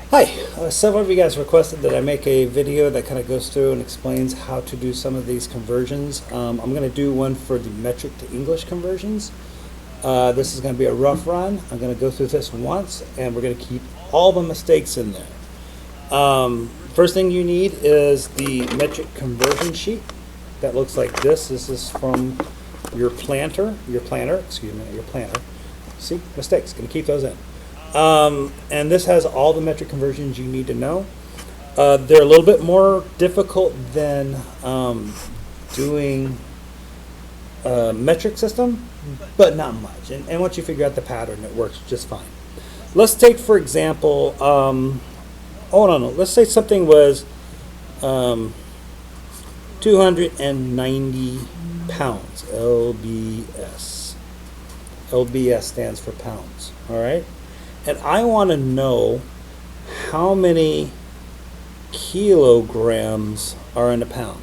Hi, several of you guys requested that I make a video that kind of goes through and explains how to do some of these conversions. I'm going to do one for the metric to English conversions. This is going to be a rough run. I'm going to go through this once and we're going to keep all the mistakes in there. First thing you need is the metric conversion sheet that looks like this. This is from your planner. See, mistakes, going to keep those in. And this has all the metric conversions you need to know. They're a little bit more difficult than doing a metric system, but not much. And once you figure out the pattern, it works just fine. Let's take, for example, let's say something was 290 pounds, LBS. LBS stands for pounds, all right? And I want to know how many kilograms are in a pound.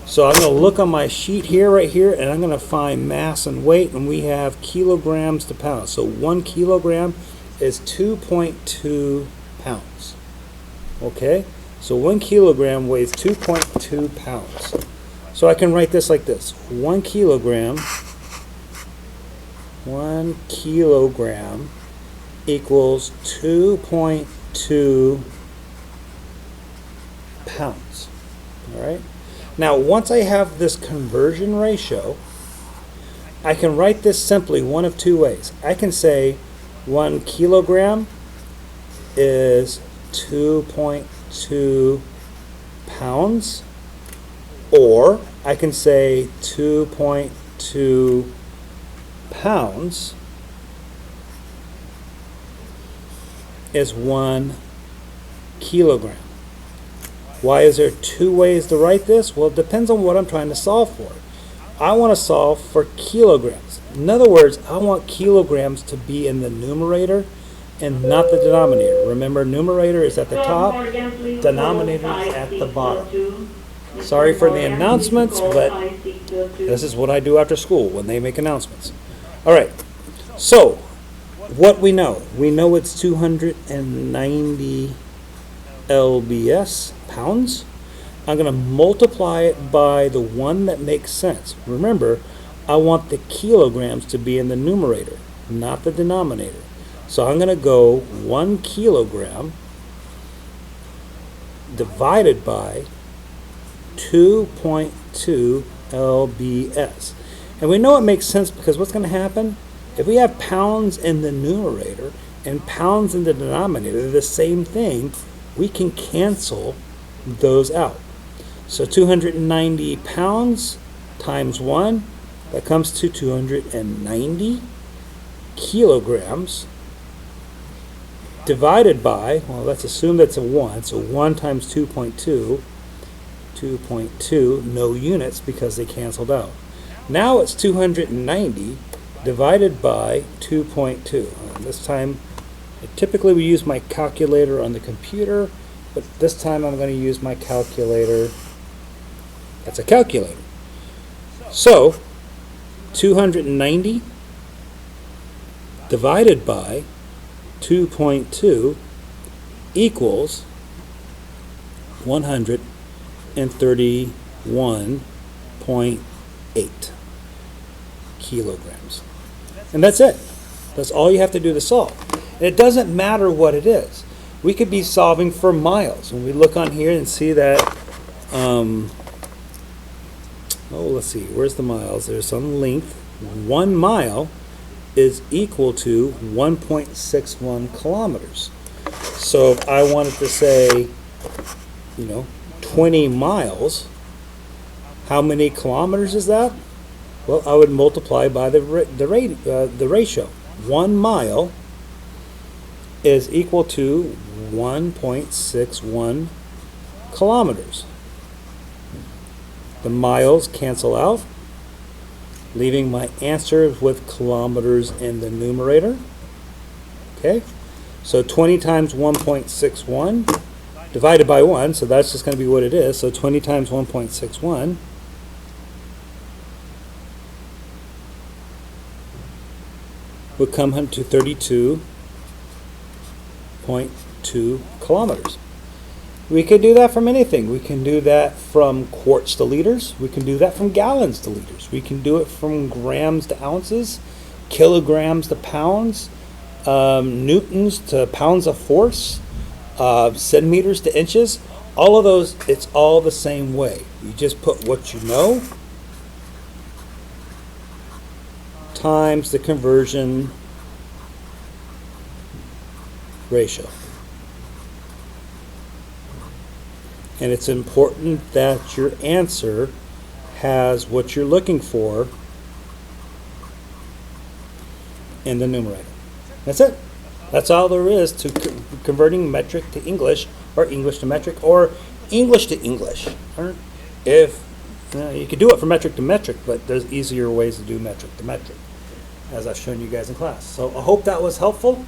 So I'm going to look on my sheet here, right here, and I'm going to find mass and weight, and we have kilograms to pounds. So 1 kilogram is 2.2 pounds. Okay? So 1 kilogram weighs 2.2 pounds. So I can write this like this. 1 kilogram equals 2.2 pounds. All right. Now, once I have this conversion ratio, I can write this simply one of two ways. I can say 1 kilogram is 2.2 pounds, or I can say 2.2 pounds is 1 kilogram. Why is there two ways to write this? Well, it depends on what I'm trying to solve for. I want to solve for kilograms. In other words, I want kilograms to be in the numerator and not the denominator. Remember, numerator is at the top, denominator is at the bottom. Sorry for the announcements, but this is what I do after school when they make announcements. All right, so what we know it's 290 lbs, pounds. I'm going to multiply it by the one that makes sense. Remember, I want the kilograms to be in the numerator, not the denominator. So I'm going to go 1 kilogram divided by 2.2 lbs. And we know it makes sense because what's going to happen? If we have pounds in the numerator and pounds in the denominator, they're the same thing, we can cancel those out. So 290 pounds times 1, that comes to 290 kilograms divided by, well, let's assume that's a 1, so 1 times 2.2, 2.2, no units because they canceled out. Now it's 290 divided by 2.2. This time, typically we use my calculator on the computer, but this time I'm going to use my calculator. That's a calculator. So, 290 divided by 2.2 equals 131.8 kilograms. And that's it. That's all you have to do to solve. And it doesn't matter what it is. We could be solving for miles. When we look on here and see that, let's see, where's the miles? There's some length. 1 mile is equal to 1.61 kilometers. So if I wanted to say, 20 miles, how many kilometers is that? Well, I would multiply by the ratio. 1 mile is equal to 1.61 kilometers. The miles cancel out, leaving my answer with kilometers in the numerator. Okay, so 20 times 1.61 divided by 1, so that's just going to be what it is. So 20 times 1.61 would come to 32 0.2 kilometers. We could do that from anything. We can do that from quarts to liters. We can do that from gallons to liters. We can do it from grams to ounces, kilograms to pounds, newtons to pounds of force, centimeters to inches. All of those, it's all the same way. You just put what you know times the conversion ratio. And it's important that your answer has what you're looking for in the numerator. That's it. That's all there is to converting metric to English, or English to metric, or English to English. Or if you could do it from metric to metric, but there's easier ways to do metric to metric, as I've shown you guys in class. So I hope that was helpful.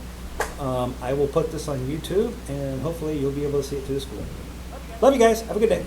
I will put this on YouTube, and hopefully you'll be able to see it through the school. Love you guys. Have a good day.